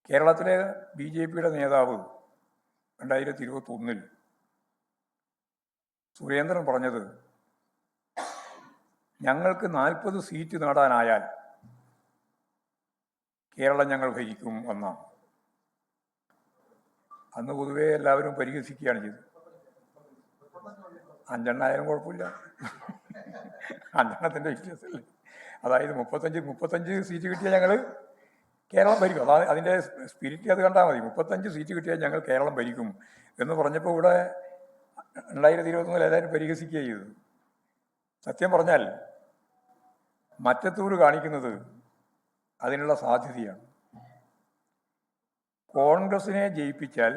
കേരളത്തിലെ BJPയുടെ നേതാവ് 2021 സുരേന്ദ്രൻ പറഞ്ഞത് ഞങ്ങൾക്ക് 40 സീറ്റ് നേടാനായാൽ കേരളം ഞങ്ങൾ ഭരിക്കും എന്നാണ്. അന്ന് പൊതുവെ എല്ലാവരും പരിഹസിക്കുകയാണ് ചെയ്തത്. 5 ആയാലും കുഴപ്പമില്ല, 5 വ്യത്യാസമല്ലേ. അതായത് 35 സീറ്റ് കിട്ടിയാൽ ഞങ്ങൾ കേരളം ഭരിക്കും. അതാണ് അതിൻ്റെ സ്പിരിറ്റ്. അത് കണ്ടാൽ മതി. 35 സീറ്റ് കിട്ടിയാൽ ഞങ്ങൾ കേരളം ഭരിക്കും എന്ന് പറഞ്ഞപ്പോൾ ഇവിടെ 2021 എല്ലാവരും പരിഹസിക്കുക ചെയ്തു. സത്യം പറഞ്ഞാൽ മറ്റത്തൂർ കാണിക്കുന്നത് അതിനുള്ള സാധ്യതയാണ്. കോൺഗ്രസിനെ ജയിപ്പിച്ചാൽ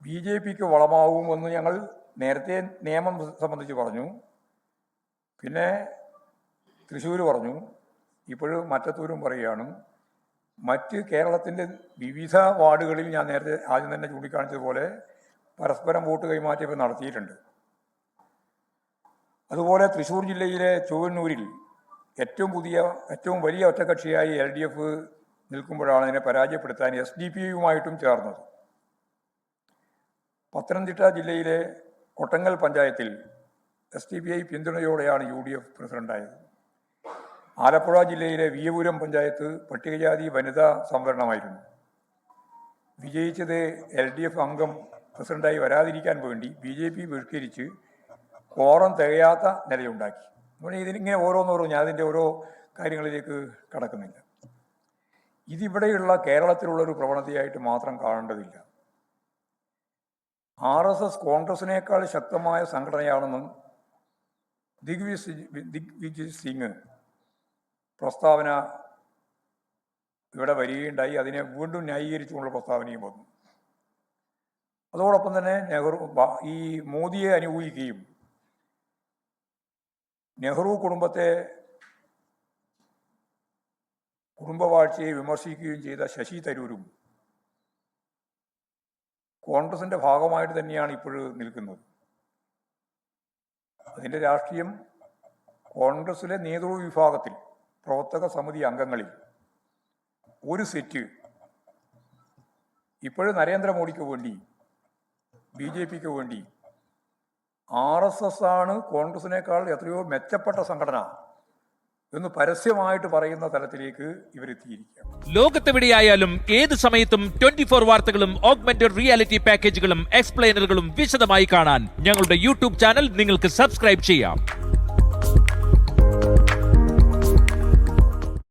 BJPക്ക് വളമാവുമെന്ന് ഞങ്ങൾ നേരത്തെ നിയമം സംബന്ധിച്ച് പറഞ്ഞു, പിന്നെ തൃശ്ശൂർ പറഞ്ഞു, ഇപ്പോഴും മറ്റത്തൂരും പറയുകയാണ്. മറ്റ് കേരളത്തിൻ്റെ വിവിധ വാർഡുകളിൽ ഞാൻ നേരത്തെ ആദ്യം തന്നെ ചൂണ്ടിക്കാണിച്ചതുപോലെ പരസ്പരം വോട്ട് കൈമാറ്റം നടത്തിയിട്ടുണ്ട്. അതുപോലെ തൃശ്ശൂർ ജില്ലയിലെ ചൊവ്വന്നൂരിൽ ഏറ്റവും വലിയ ഒറ്റക്കക്ഷിയായി LDF നിൽക്കുമ്പോഴാണ് അതിനെ പരാജയപ്പെടുത്താൻ SDPയുമായിട്ടും ചേർന്നത്. പത്തനംതിട്ട ജില്ലയിലെ കൊട്ടങ്ങൽ പഞ്ചായത്തിൽ SDPI പിന്തുണയോടെയാണ് UDF പ്രസിഡന്റായത്. ആലപ്പുഴ ജില്ലയിലെ വിയ്യപുരം പഞ്ചായത്ത് പട്ടികജാതി വനിതാ സംവരണമായിരുന്നു. വിജയിച്ചത് LDF അംഗം പ്രസിഡന്റായി വരാതിരിക്കാൻ വേണ്ടി BJP ബഹിഷ്കരിച്ച് കോറം തികയാത്ത നിലയുണ്ടാക്കി. ഇതിങ്ങനെ ഓരോന്നോരോന്ന് ഞാൻ അതിൻ്റെ ഓരോ കാര്യങ്ങളിലേക്ക് കടക്കുന്നില്ല. ഇതിവിടെയുള്ള കേരളത്തിലുള്ളൊരു പ്രവണതയായിട്ട് മാത്രം കാണേണ്ടതില്ല. RSS കോൺഗ്രസിനേക്കാൾ ശക്തമായ സംഘടനയാണെന്നും ദിഗ്വിജയ് സിംഗ് പ്രസ്താവന ഇവിടെ വരികയുണ്ടായി. അതിനെ വീണ്ടും ന്യായീകരിച്ചുകൊണ്ടുള്ള പ്രസ്താവനയും വന്നു. അതോടൊപ്പം തന്നെ ഈ മോദിയെ അനുകൂലിക്കുകയും നെഹ്റു കുടുംബവാഴ്ചയെ വിമർശിക്കുകയും ചെയ്ത ശശി തരൂരും കോൺഗ്രസിൻ്റെ ഭാഗമായിട്ട് തന്നെയാണ് ഇപ്പോഴും നിൽക്കുന്നത്. അതിൻ്റെ രാഷ്ട്രീയം കോൺഗ്രസിലെ നേതൃവിഭാഗത്തിൽ പ്രവർത്തക സമിതി അംഗങ്ങളിൽ ഒരു സെറ്റ് ഇപ്പോഴും നരേന്ദ്രമോദിക്ക് വേണ്ടി BJPക്ക് വേണ്ടി RSS ആണ് കോൺഗ്രസിനേക്കാൾ എത്രയോ മെച്ചപ്പെട്ട സംഘടന എന്ന് പരസ്യമായിട്ട് പറയുന്ന തലത്തിലേക്ക് ഇവരെത്തിയിരിക്കുകയാണ്. ലോകത്തെവിടെയായാലും ഏത് സമയത്തും 24 വാർത്തകളും ഓഗ്മെന്റഡ് റിയാലിറ്റി പാക്കേജുകളും എക്സ്പ്ലെയിനറുകളും വിശദമായി കാണാൻ ഞങ്ങളുടെ YouTube ചാനൽ നിങ്ങൾക്ക് സബ്സ്ക്രൈബ് ചെയ്യാം.